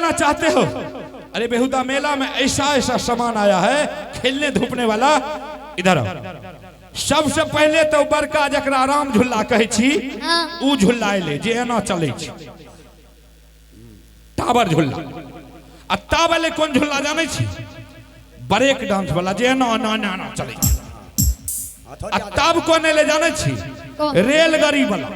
जाना चाहते हो? अरे बेहुदा मेला में ऐसा ऐसा सामान आया है खेलने धूपने वाला। इधर आओ। सबसे पहले तो बड़का जकरा आराम झूला कहे छी ऊ झूला ले जे एना चले छी, टावर झूला। आ ताबले कौन झूला जाने छी? ब्रेक डांस वाला जे एना ना ना ना चले छी। आ तब कोने ले जाने छी? रेलगाड़ी वाला।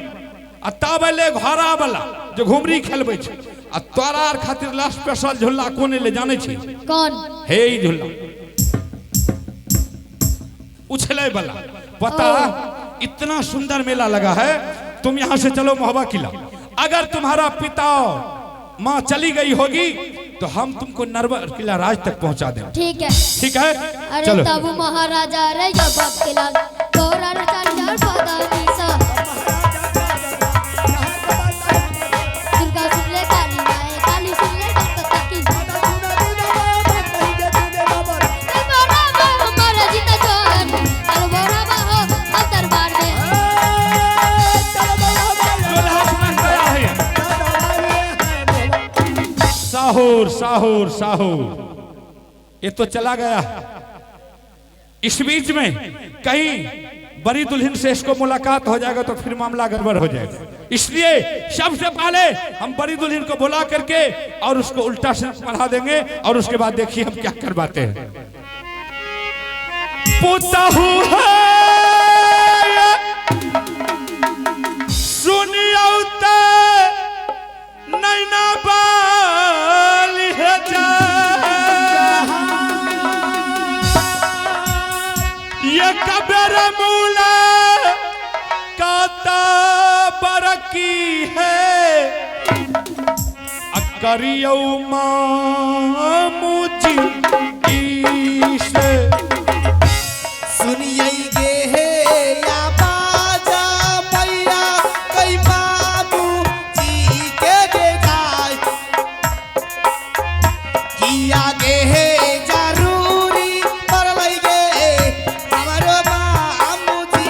आ ताबले घोड़ा वाला जो घुमरी खेलबे छी। आ तोरा खातिर ला स्पेशल झूला कोने ले जाने छी? कौन? हे झूला उछले वाला। पता इतना सुंदर मेला लगा है। तुम यहाँ से चलो महोबा किला। अगर तुम्हारा पिता माँ चली गई होगी तो हम तुमको नरवर किला राज तक पहुँचा दें। ठीक है, ठीक है। अरे चलो। तब महाराजा रे जब किला गौरा चार पदा मीसा दुर्गा सुनले काली माए काली सुनले तकी हमारा जीता जोहर और बोरा हो अब दरबार में साहुर साहुर साहुर ये तो चला गया। इस बीच में कहीं बड़ी दुल्हन से इसको मुलाकात हो जाएगा तो फिर मामला गड़बड़ हो जाएगा। इसलिए सबसे पहले हम बड़ी दुल्हन को बुला करके और उसको उल्टा सिर्फ पढ़ा देंगे और उसके बाद देखिए हम क्या करवाते हैं। पुतहु है सुनियो ते नैना बाली है जा ये कबर मूला काता बरकी है अकरियो मामुजी ईशे सुनिए गे हे या बाजा भैया कई बाबू जी के देखाय किया गे हे जरूरी पर लई गे हमारो मामू जी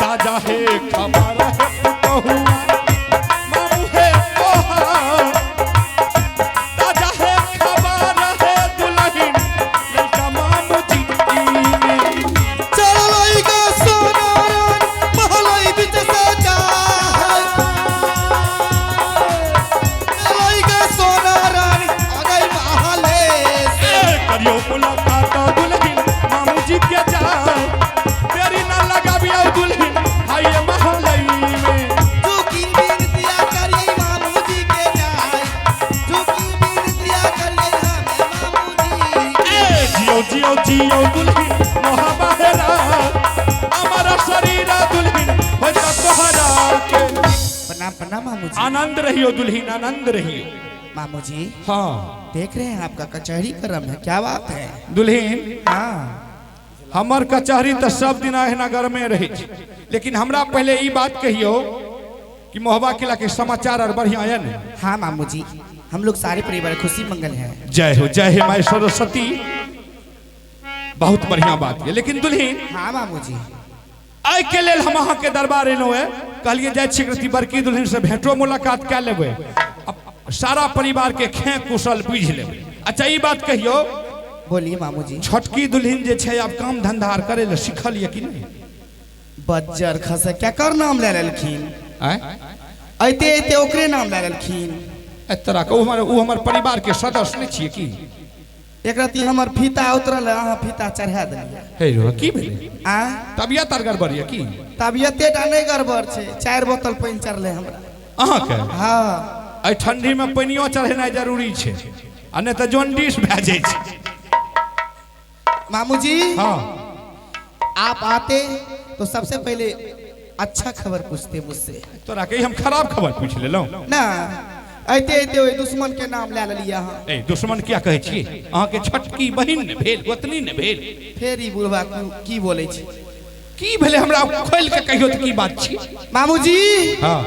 ताजा है खबर है कहूँ मामू है ओहा ताजा है खबर है दुल्हन लड़का मामू जी चल लई गे सोनारन महलई बिच सजा लई गे सोनारन अगई महले से करियो मुलाकात दुल्हन मामू जी के जाए तेरी ना लगा भी आओ दुल्हन हाय महलई में झुकी बिनतिया करिए मामू जी के जाय झुकी बिनतिया करिए हमें मामू जी जियो जियो जियो दुल्हन मोहब्बत हमारा शरीर दुल्हन हो जा तोहरा के प्रणाम प्रणाम मामू जी। आनंद रहियो दुल्हन आनंद रहियो। मामू जी हाँ देख रहे हैं आपका कचहरी क्रम है, क्या बात है? दुल्हन हाँ हमर कचहरी तो सब दिन नगर में रही लेकिन हमरा पहले ई बात कहियो कि महोबा किला के समाचार और बढ़िया है न? हाँ मामू जी हम लोग सारे परिवार खुशी मंगल हैं। जय हो माय सरस्वती। बहुत बढ़िया बात है। लेकिन दुल्हन हाँ मामू जी आई के लेल हम अहाँ के दरबार एलो है कहलिए जाय छी बड़की दुल्हन से भेंटो मुलाकात कर लेबे सारा परिवार के खे कुशल बुझ लेबे। अच्छा ई बात कहियो बोलिए मामू जी। छोटकी दुल्हन जे छै अब काम धंधा आर करे ले सिखल ये कि नहीं? बज्जर खसे क्या कर नाम ले लेलखिन ऐते ऐते ओकरे नाम ले लेलखिन। ए तरह के उ हमर परिवार के सदस्य नहीं छिए की? एक राती हमर फीता उतरल अहाँ फीता चढ़ा देलिए। हे रो की भेले? आ तबियत आर गड़बड़ ये की? तबियते टा नहीं गड़बड़ छे 4 बोतल पानी चढ़ले हमरा। अहाँ के हाँ ए ठंडी में पानियो चढ़ेनाइ जरूरी छै आ नहीं तो जॉन्डिस भए जाय छै। मामू जी हाँ आप आते तो सबसे पहले अच्छा खबर पूछते मुझसे तोरा के हम खराब खबर पूछ लेलौं ना। ऐते ऐते ओइ दुश्मन के नाम ले लिया हाँ। ए दुश्मन क्या कहे छी? अहाँ के छोटकी बहिन ने भेल गोतनी ने भेल फिर ई बुढ़वा की बोले छी? की भेले हमरा खोल के कहियो तो की बात छी? मामू जी हाँ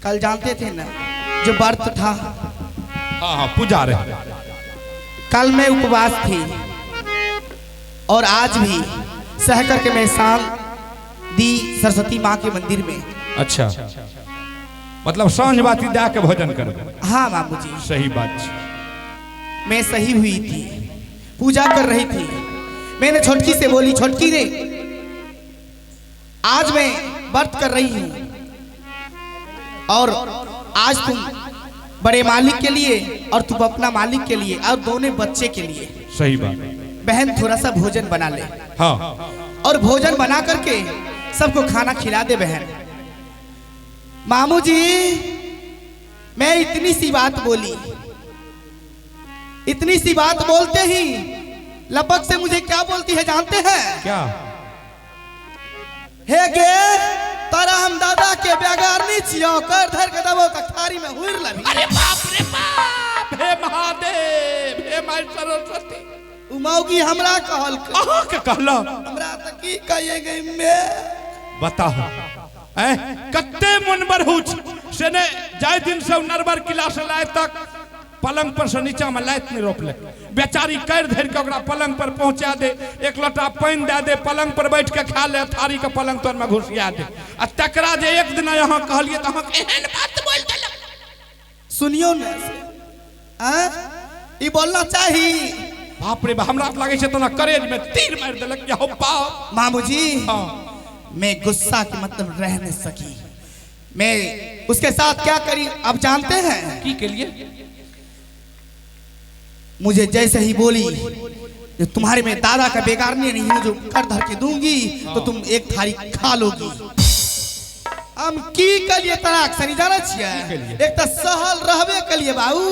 कल जानते थे ना जो व्रत था हाँ पूजा रहे कल मैं उपवास थी और आज भी सह करके मैं शाम दी सरस्वती माँ के मंदिर में। अच्छा मतलब सांझ बाती दे के भोजन करबे। हाँ बाबूजी, सही बात है। मैं सही हुई थी, पूजा कर रही थी। मैंने छोटकी से बोली, छोटकी रे आज मैं व्रत कर रही हूँ और आज तुम बड़े मालिक के लिए और तुम अपना मालिक के लिए और दोनों बच्चे के लिए सही बात। बहन थोड़ा सा भोजन बना ले। हाँ और भोजन बना करके सबको खाना खिला दे बहन। मामू जी मैं इतनी सी बात बोली, इतनी सी बात बोलते ही लपक से मुझे क्या बोलती है जानते हैं? क्या? हे गे तारा हम दादा के बेगारनी छियो, कर धर के दबो तक थारी में हुर लबी। अरे बाप रे बाप, हे महादेव, हे माई सरस्वती। उमौगी हमरा कहल अहाँ के कहला, हमरा त की कहिए गई मैं बताओ ए कत्ते मुनबर हुच से ने जाय दिन से नरबर किला से लाए तक पलंग पर से नीचा में लाइत नहीं रोपले। बेचारी कर धर के ओकरा पलंग पर पहुंचा दे, एक लोटा पानी दे दे, पलंग पर बैठ के खा ले, थारी के पलंग तर में घुसिया दे। आ तकरा जे एक दिन यहाँ कहलिए तो हम एहन बात बोल देलक। सुनियो ने ई बोलना चाहिए। बाप रे बाप, हमरा लगे छै तना करेज में तीर मार देलक कि हो बाप। मामू जी हाँ मैं गुस्सा के मतलब रह नहीं सकी, मैं उसके साथ क्या करी अब जानते हैं? की के लिए? मुझे जैसे ही बोली जो तुम्हारे में दादा का बेगारनी नहीं है जो कर धर के दूंगी तो तुम एक थारी खा लोगी। हम की कलिए तराक सनी जाना छिए, एक तो सहल रहबे कलिए बाबू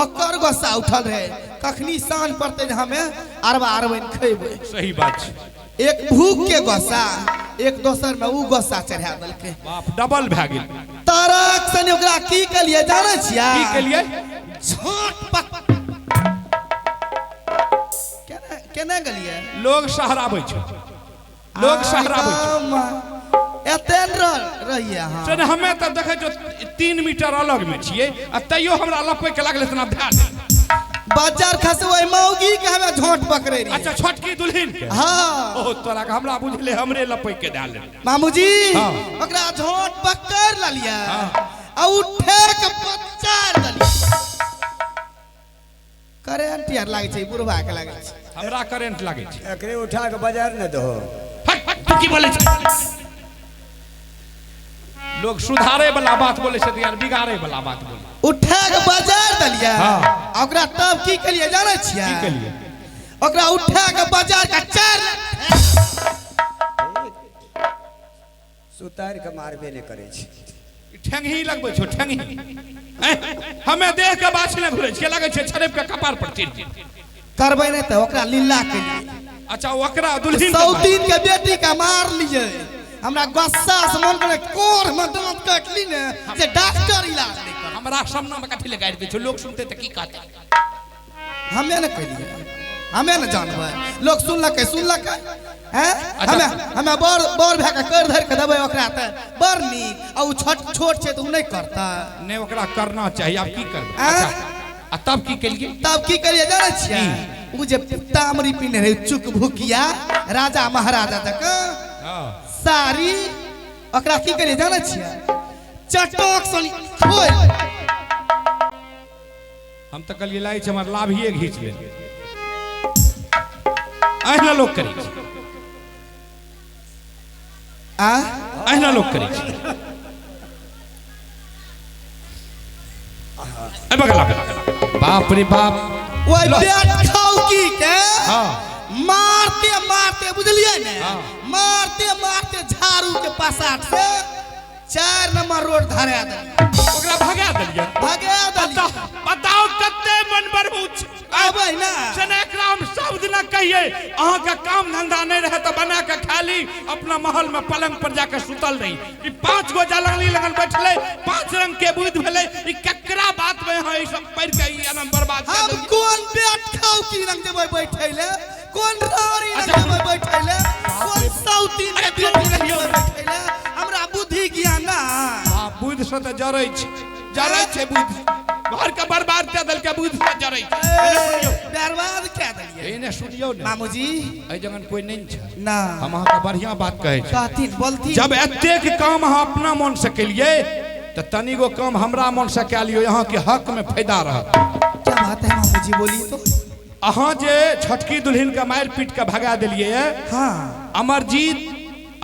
ओकर गुस्सा उठल रहे, कखनी सांझ पड़ते हमें अरबा अरबन खेबे। सही बात छै। एक भूख के गुस्सा, एक दोसर में ऊ गुस्सा चढ़ा देलके, बाप डबल भ गेल। तराक सनी ओकरा की कलिए जाना छिए? की के लिए? झटपट केना गलिए लोग सहराबै छै, लोग सहराबै छै। एतन रहिए हां से हमें तो देखे जो 3 मीटर अलग में छिए आ तैयो हमरा लपे के लागले तना ध्यान। बाजार खसबै मौगी के हमें झोंट पकड़े रही। अच्छा छोटकी दुल्हन के? हां ओ तोरा के हमरा बुझले हमरे लपे के डाले। मामूजी हाँ। ओकरा झोंट पकड़ ललिया आ उठे के पचार दलिया। करंट यार लागे छै, बुढ़वा के लागे छै। हमरा करंट लागे छै। एकरे उठा के बाजार न दो। हट हट, तू की बोले छै? लोग सुधारे वाला बात बोले छै यार, बिगाड़े वाला बात बोले। उठा के बाजार दलिया। हाँ। ओकरा तब की कलिए जाने छियै? की के लिए? ओकरा उठा के बाजार का चार सुतार के मारबे नहीं करे छै। ठेंगी लगबै छो, ठेंगी हमें देख के बाछ न घुरे छै, लागे छै छरेब के कपार पर चढ़ जे। करबै नहीं तो ओकरा लीला के लिए। अच्छा ओकरा दुल्हन सौतीन के बेटी का मार लिए, हमरा गुस्सा से मन करे कोर में दांत काट ली ने जे डॉक्टर इलाज नहीं कर। हमरा सामने में कथि ले गाड़ दे छो, लोग सुनते त की कहते? हमें न कहिए, हमें न जानबै, लोग सुनलक हैं? हमें बर भए के कर धर के देबै ओकरा त बड़ नीक। आ उ छोट छै त उ नहीं करता ने, ओकरा करना चाहिए। अब की करबै? अच्छा आ तब की केलिए? तब की करिए जाने छियै? उ जे तामरी पिने रहे चुक भुकिया राजा महाराजा तक हां सारी, ओकरा की करिए जाने छियै? चटक सनी खोल। हम तो कहलिए लाई छै हमर लाभिए घीच ले। अहिना लोग करै छै, अहिना लोग करै छै। ए बगला बाप रे बाप, ओए पेट खाऊ की के हां मारते मारते बुझलिए ने, हाँ। मारते मारते झाड़ू के पासाट से 4 नंबर रोड धरा दे, ओकरा भगा देलिए। भगा दलिया। बताओ कते मनबर हुच अबै ना सने एकरा हम शब्द न कहिए। अहाँ का काम धंधा नहीं रहे तो बना के खाली अपना महल में पलंग पर जाकर सुतल रही। ई 5 गो जलानी लगन बैठले, 5 रंग के बुध भेले। ई ककरा बात में है ई सब पढ़ के ई अनम बर्बाद कर हम देलिए। कौन पेट खाऊ की रंग देबै बैठैले, कौन रारी रंग देबै बैठैले, कौन सौती के बेटी रंग देबै बैठैले? हमरा बुद्धि ज्ञान ना। हां बुध से त जरै छै बुध, घर के बर्बाद कर देल के बुध से जरै छै। बर्बाद क्या दलिए? एने सुनियो ने मामूजी ए जगन कोई नहीं छै। ना हम अहाँ के बढ़िया बात कहे छै। कहती बोलती जब एतेक काम अहाँ अपना मन से केलिए तो तनी गो काम हमरा मन से कह लियो, यहाँ के हक में फायदा रह। क्या बात है मामू जी, बोलिए तो। अहाँ जे छटकी दुल्हन के मार पीट के भगा दिलिए, हाँ अमरजीत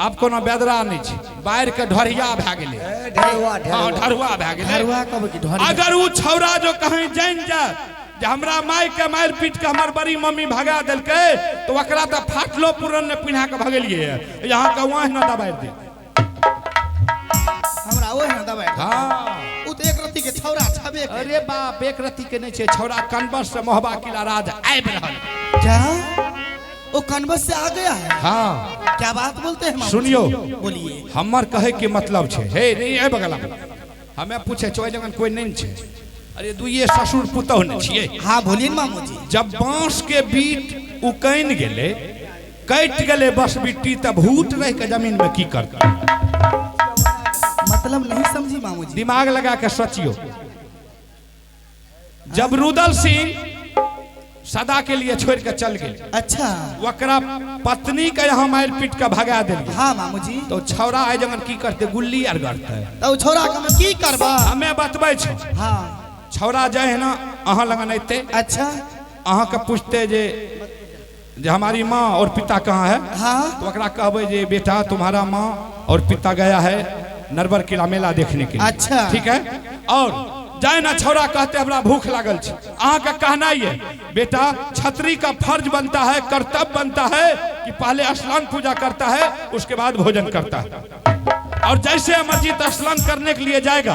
आप कोनो बेदरा नहीं छे, बाहर के ढरिया भा गेले। ढरुआ हाँ ढरुआ भा गेले। घरवा कब की ढोरी। अगर वो छौरा जो कहीं जान जाए जे हमरा माय के मार पीट के हमर बड़ी मम्मी भगा देलके, तो ओकरा तो फाटलो पूरन ने पिन्हा के भगेलिए, यहाँ के वहाँ न दबाड़ दे। हमरा ओए ना दबाए। हाँ उ तो एक रत्ती के छौरा छबे के। अरे बाप, एक रत्ती के नहीं छे छौरा, कनबस से मोहबा किला राज आब रहल। क्या वो कनबस से आ गया है? हाँ क्या बात बोलते हैं मामू? सुनियो, बोलिए। हमर कहे के मतलब छे, हे नहीं है बगला हमें पूछे चोय जगन कोई नहीं छे। अरे दुइये ससुर पुतौह ने छिए। हाँ बोलिए मामू जी। जब बांस के बीट उकैन गेले, कट गेले बस बिट्टी, तब भूत रह के जमीन में की करता। मतलब नहीं समझी मामू जी। दिमाग लगा के सोचियो। जब रुदल सिंह सदा के लिए छोड़ के चल गए, अच्छा वकरा पत्नी के यहाँ मार पीट के भगा दिल, हाँ मामू जी। तो छौरा आए जगन की करते, गुल्ली आर गड़ते। तो छोरा के मैं की करबा? हमें बतबै छौ, हाँ छौरा जाए है ना अहाँ लगन अते, अच्छा अहाँ के पूछते जे हमारी माँ और पिता कहाँ है, हाँ तो वकरा कहबै जे बेटा तुम्हारा माँ और पिता गया है नरवर किला मेला देखने के लिए। अच्छा। ठीक है। और जाए ना छौरा कहते हमरा भूख लागल छे, अहाँ का कहना ये बेटा छतरी का फर्ज बनता है, कर्तव्य बनता है कि पहले स्नान पूजा करता है, उसके बाद भोजन करता है। और जैसे अमरजीत स्नान करने के लिए जाएगा,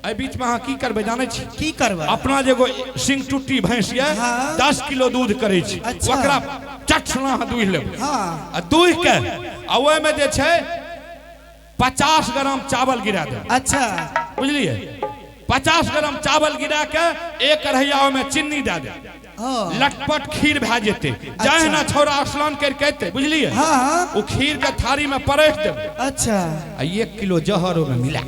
अभी बीच में अहाँ की करबे जाने छी? की करबा? अपना जेगो सिंग टूटी भैंस ये हाँ। 10 किलो दूध करे छी, अच्छा। ओकरा चटना दूह लेबै, हाँ आ दूह के आ ओए में जे छै 50 ग्राम चावल गिरा दे। अच्छा बुझलिए? 50 ग्राम चावल गिरा के एक कढ़ैया में चीनी दे दे, हाँ लटपट खीर भै जेते। जाए ना छौरा स्नान कर कहते, बुझलिए? हाँ वो खीर के थारी में परोस देबै, अच्छा। आ 1 किलो जहर में मिला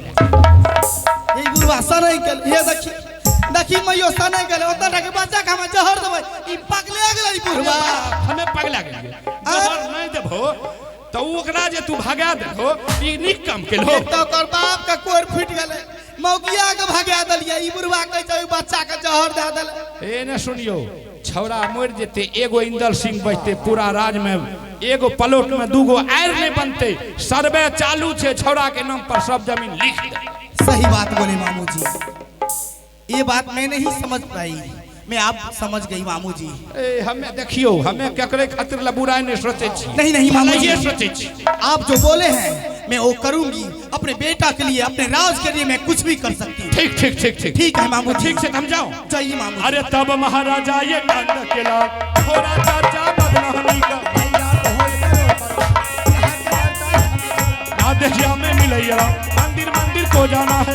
ये गुरुआ सनै के ये देखी देखी मैयो सनै के ओतना टा के बच्चा के हम जहर देबै, ई पगले गेलै बुढ़वा। हमें पगला गेलिए, जहर नहीं देबो तो ओकरा जे तू भगा देबो, ई निक काम केलो। एक तो ओकर बाप का कोर फूट गेलै, मौगिया के भगा देलिए, ई बुढ़वा कहै छै बच्चा के जहर दे देले। ए ने सुनियो, छौरा मर जेते, एगो इंदल सिंह बचते, पूरा राज में एगो पलोट में दूगो आयर नहीं बनते। सर्वे चालू छे, छौरा के नाम पर सब जमीन लिख दे। सही बात बोले मामू जी, ये बात मैं नहीं समझ पाई, मैं आप समझ गई मामू जी। ए हमें देखियो, हमें केकरे खातिर ला बुराई नहीं सोचे छी। नहीं नहीं मामू जी, ये सोचे छी आप जो बोले हैं मैं वो करूंगी, अपने बेटा के लिए, अपने राज के लिए मैं कुछ भी कर सकती हूँ। ठीक ठीक ठीक ठीक ठीक है मामू जी। ठीक से समझाओ। चाहिए मामू जी। अरे तब महाराजा ये कांड केला, थोड़ा चाचा बदनामी का देखिया में मिलैया, मंदिर मंदिर को जाना है,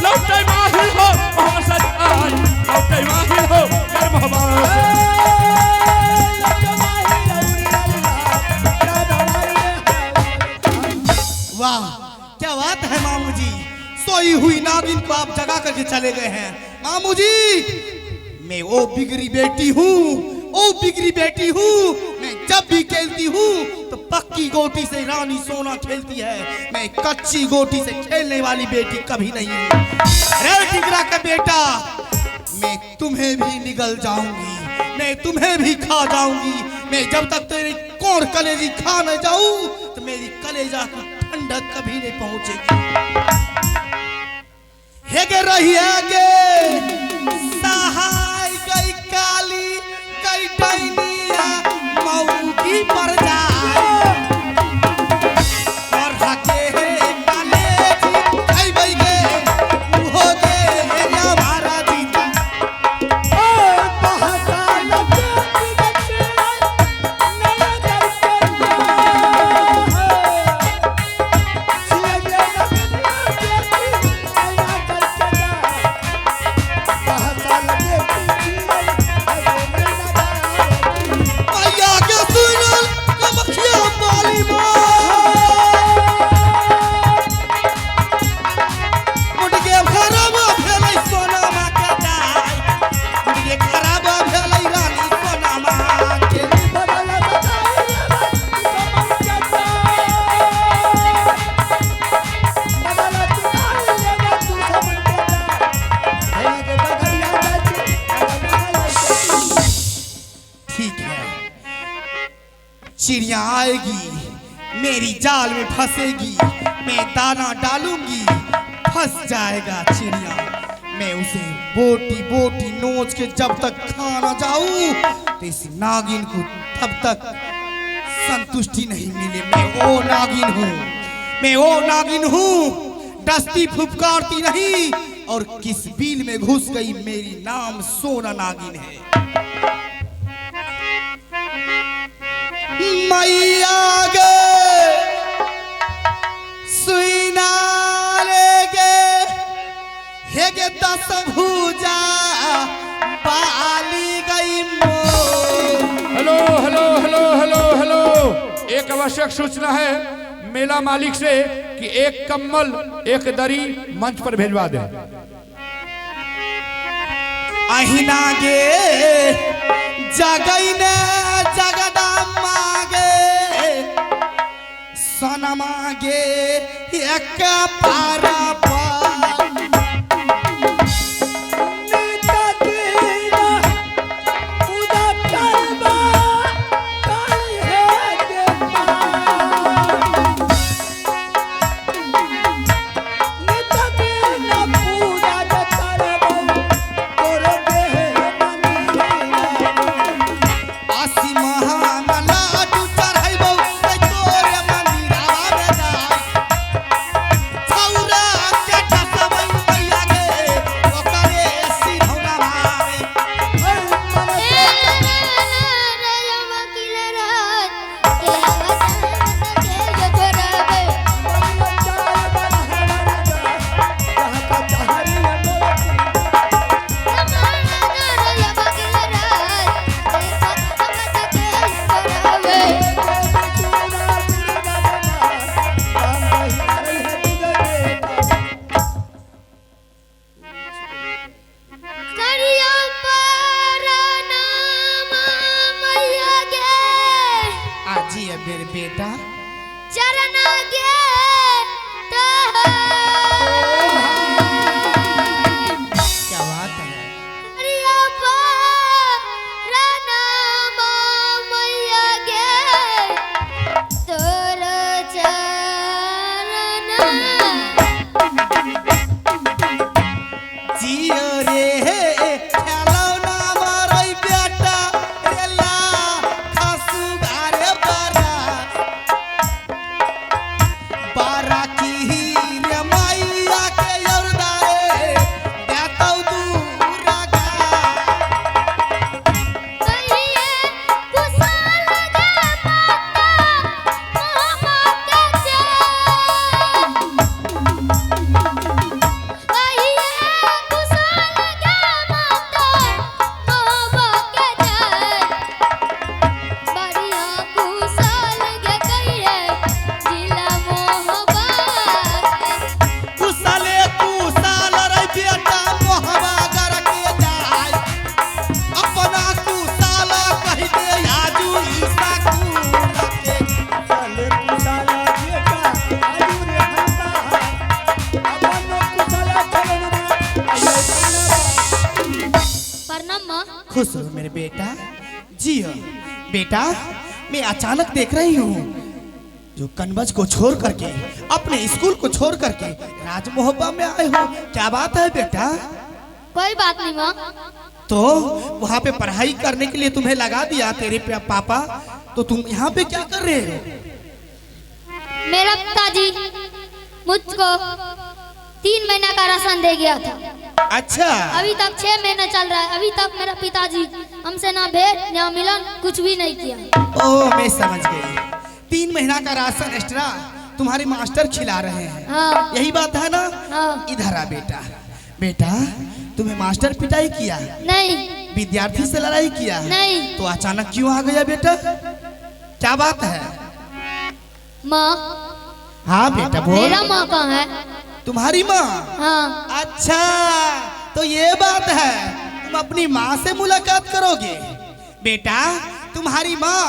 लौटे माहिर हो वहाँ सच आज, लौटे माहिर हो कर्म हमारा। वाह क्या बात है मामू जी, सोई हुई नागिन को आप जगा करके चले गए हैं। मामू जी मैं वो बिगड़ी बेटी हूँ, ओ बिगड़ी बेटी हूँ। मैं जब भी खेलती हूँ तो पक्की गोटी से रानी सोना खेलती है, मैं कच्ची गोटी से खेलने वाली बेटी कभी नहीं हूँ। रे टिगरा का बेटा, मैं तुम्हें भी निगल जाऊंगी, मैं तुम्हें भी खा जाऊंगी। मैं जब तक तेरी कोण कलेजी खा न जाऊं तो मेरी कलेजा की ठंडक कभी नहीं पहुंचेगी। हेगे रही हेगे सहाय गई काली गई डैनिया मऊ की पर जाए और हके कलेजी गई गई गे हो गे हमारा जीता। चिड़िया आएगी मेरी जाल में फंसेगी, मैं दाना डालूंगी फंस जाएगा चिड़िया। मैं उसे बोटी बोटी नोच के जब तक खा ना जाऊं तो इस नागिन को तब तक संतुष्टि नहीं मिले। मैं वो नागिन हूँ, मैं वो नागिन हूँ, डसती फुफकारती नहीं और किस बिल में घुस गई मेरी नाम सोना नागिन है। मैया गे सुईना लेगे हेगे दस भूजा बाली गई मोर। Hello hello hello hello hello, एक आवश्यक सूचना है मेला मालिक से कि एक कम्बल एक दरी मंच पर भेजवा दे। अहिना गे जगई ने जगदम्मा गे सनमा गे एक पारा बेटा चरण गे क्या बात है। जियो रे खेलो ना मारई बेटा रेला खासु गारे बारा बारा की रे मैया के योरदारे देतौ दूरा गा कहिए कुशल गे माता मोहब्बत के जय बढ़िया कुशल गे कहिए जिला मोहब्बत कुशले कुशल रे बेटा मोहबा गर के जाय अपना कुशल कह दे आजू ईसा के चले कुशाला बेटा आयु रे हंता अपन कुशाला चलना प्रणाम माँ। खुश हो मेरे बेटा। जियो बेटा, मैं अचानक देख रही हूँ जो कनबज को छोड़ करके अपने स्कूल को छोड़ करके राज मोहब्बा में आए हो। क्या बात है बेटा? कोई बात नहीं माँ। तो वहाँ पे पढ़ाई करने के लिए तुम्हें लगा दिया तेरे पापा, तो तुम यहाँ पे क्या कर रहे हो? मेरा पिताजी मुझको 3 महीना का राशन दे गया था। अच्छा, अभी तक 6 महीने चल रहा है, अभी तक मेरा पिताजी हमसे ना भेंट ना मिलन कुछ भी नहीं किया। ओ मैं समझ गई। 3 महीना का राशन एक्स्ट्रा तुम्हारे मास्टर खिला रहे हैं। हाँ। यही बात है ना? हाँ। इधर आ बेटा। बेटा, तुम्हें मास्टर पिटाई किया? नहीं विद्यार्थी से लड़ाई किया? नहीं। तो अचानक क्यों आ गया बेटा? क्या बात है? माँ, हाँ बेटा बोल। मेरा माँ कहाँ है? तुम्हारी माँ? हाँ। अच्छा, तो ये बात है, तुम अपनी माँ से मुलाकात करोगे। बेटा, तुम्हारी माँ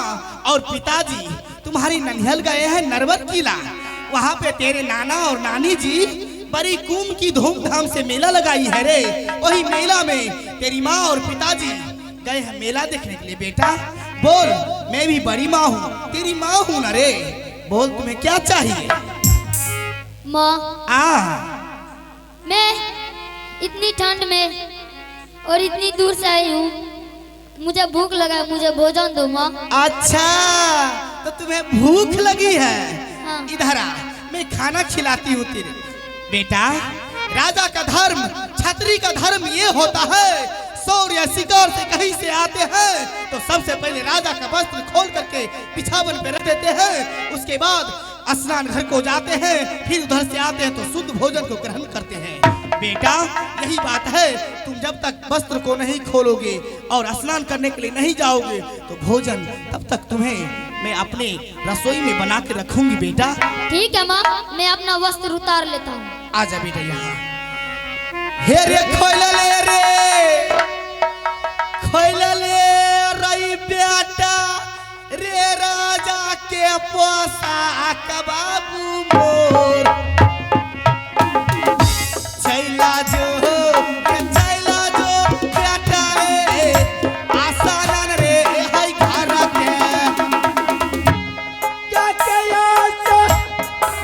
और पिताजी तुम्हारी ननिहल गए हैं नरवर किला। वहाँ पे तेरे नाना और नानी जी बड़ी कुंभ की धूमधाम से मेला लगाई है रे। वही मेला में तेरी माँ और पिताजी गए हैं मेला देखने के लिए। बेटा, बोल, मैं भी बड़ी माँ हूँ, तेरी माँ हूँ ना रे। बोल तुम्हें क्या चाहिए? माँ, मैं इतनी ठंड में और इतनी दूर से आई हूँ, मुझे भूख लगा है, मुझे भोजन दो माँ। अच्छा, तो तुम्हें भूख लगी है? हाँ। इधर आ, मैं खाना खिलाती हूँ तेरे। बेटा, राजा का धर्म, छतरी का धर्म ये होता है, सौर या शिकार से कहीं से आते हैं तो सबसे पहले राजा का वस्त्र खोल करके बिछावन पे रख देते हैं। उसके बाद स्नान घर को जाते हैं, फिर उधर से आते हैं तो शुद्ध भोजन को ग्रहण करते हैं। बेटा, यही बात है, तुम जब तक वस्त्र को नहीं खोलोगे और स्नान करने के लिए नहीं जाओगे तो भोजन तब तक तुम्हें मैं अपने रसोई में बना के रखूंगी। बेटा ठीक है माँ, मैं अपना वस्त्र उतार लेता हूँ। आजा बेटा यहाँ। हे रे खोइला ले रे, खोइला ले रही बेटा रे राजा के पोशाक बाबू मोर। चैला जो बेटा रे आसानन रे है घर के। क्या किया तो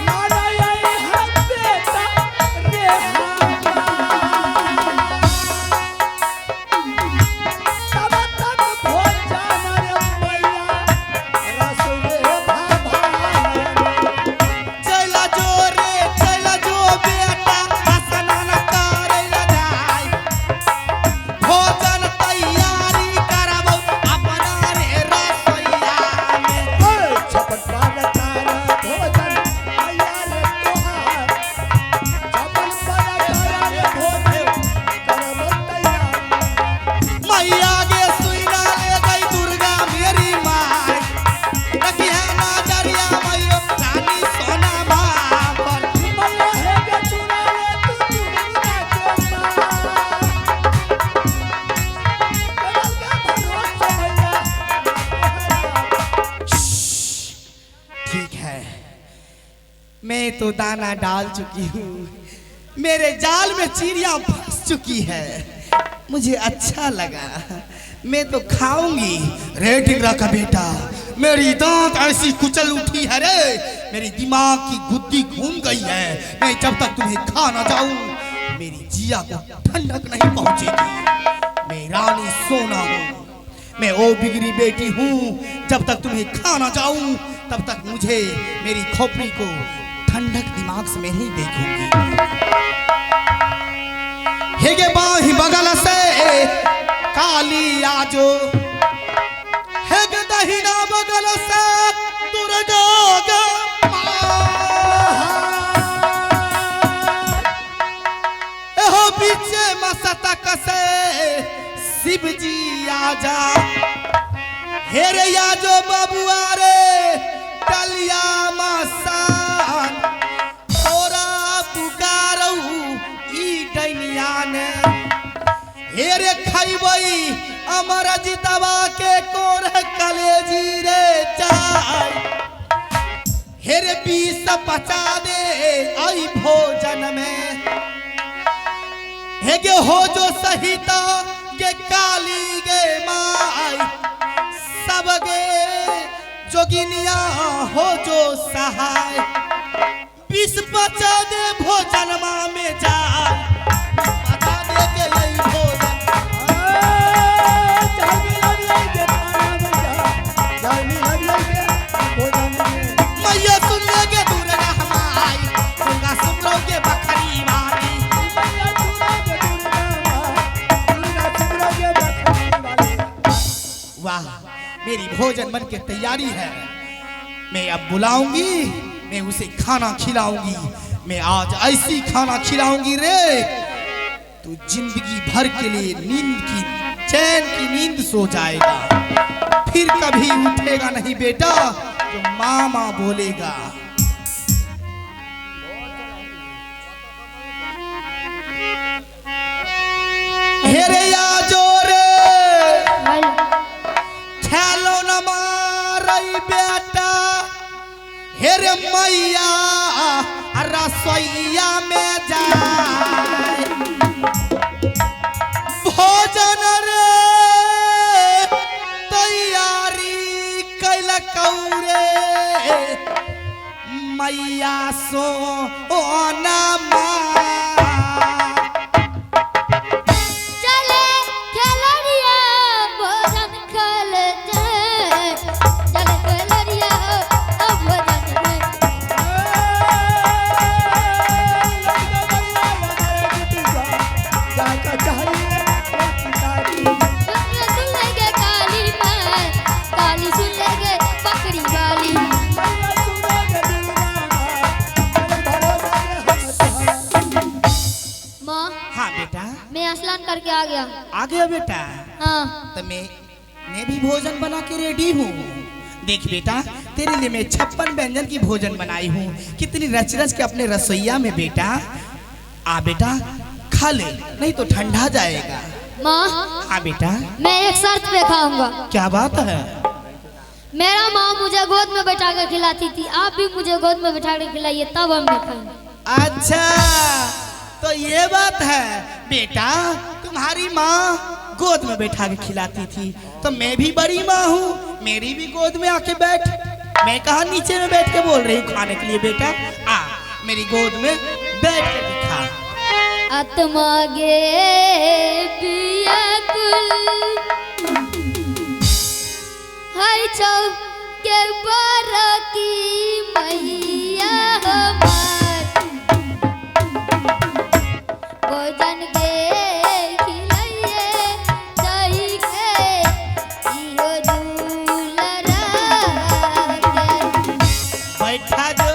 माना यही है बेटा रे तब तक भोजन रे मैया रस रे भाभा। चैला जो बेटा आसानन करे जाय। भोजन तैयारी करबो अपना रे रसोइया में। छपन पाल तारा भोजन तैयार तोहार। छपन पाल तारा रे भोजन करब तैयार। मैया गे सुइना ले गई दुर्गा मेरी माय। रखिया नजरिया मैया रानी सोना माँ पर। मैया है के चुरा ले तू दुर्गा के ठीक है, मैं तो दाना डाल चुकी हूँ, मेरे जाल में चिड़िया फंस चुकी है। मुझे अच्छा लगा, मैं तो खाऊंगी। रेटिंग रखा बेटा, मेरी दांत ऐसी कुचल उठी है रे, मेरी दिमाग की गुद्दी घूम गई है। मैं जब तक तुम्हें खा ना जाऊं मेरी जिया को ठंडक नहीं पहुंचेगी। मैं रानी सोना हूँ, मैं ओ बिगड़ी बेटी हूँ। जब तक तुम्हें खा ना जाऊं तब तक मुझे मेरी खोपड़ी को ठंडक दिमाग से मैं नहीं देखूंगी। हेगे बाही बगल से काली आजो, हेगे दहिना बगल से दुर्गा गा एहो बीचे मस्तक से शिव जी आजा। हेरे या जो बबुआ रे कलिया मसान तोरा पुकारऊ ई डैनिया ने। हेरे खैबई अमर जितवा के कोर कलेजी रे चाय। हेरे 20 बचा दे आई भोजन में। हेगे हो जो सहिता के काली गे माई। सब गे जोगिनिया हो जो सहाय। 20 बचा दे भोजन माँ में जाए। बचा दे के यही भोजन मैया सुन लेगे दुर्गा हमारी। दुर्गा सुन लोगे बकरी वाली। वाह, मेरी भोजन बन के तैयारी है। मैं अब बुलाऊंगी, मैं उसे खाना खिलाऊंगी। मैं आज ऐसी खाना खिलाऊंगी रे, तू जिंदगी भर के लिए नींद की चैन की नींद सो जाएगा। फिर कभी उठेगा नहीं बेटा तो मामा बोलेगा। हेरे या जोरे खेलो न मारई बेटा। हेरे मैया रसोईया में जाए। भोजन रे तैयारी मैया सो नमा चले खेलरिया भोजन खल जाए चले खेलरिया भोजन सुन लेंगे काली माँ काली सुन लेंगे बकरी वाली माँ हाँ बेटा मैं स्नान करके आ गया आ गया बेटा हाँ तो मैं भी भोजन बना के रेडी हूँ। देख बेटा तेरे लिए मैं 56 व्यंजन की भोजन बनाई हूँ कितनी रच रच के अपने रसोईया में बेटा। आ बेटा खा ले नहीं तो ठंडा जाएगा। माँ हाँ बेटा मैं एक शर्त पे खाऊंगा। क्या बात है? मेरा माँ मुझे गोद में बैठा कर खिलाती थी आप भी मुझे गोद में बैठा कर खिलाइए तब हम खाएंगे। अच्छा तो ये बात है बेटा तुम्हारी माँ गोद में बैठा के खिलाती थी तो मैं भी बड़ी माँ हूँ मेरी भी गोद में आके बैठ। मैं कहा नीचे में बैठ के बोल रही हूँ खाने के लिए बेटा आ मेरी गोद में बैठ के दिखा। आत्मा गे पिया कुल हर चौके पर की मैया हमार भोजन गे खिलाइए दही के इहो दूलरा के बैठा जो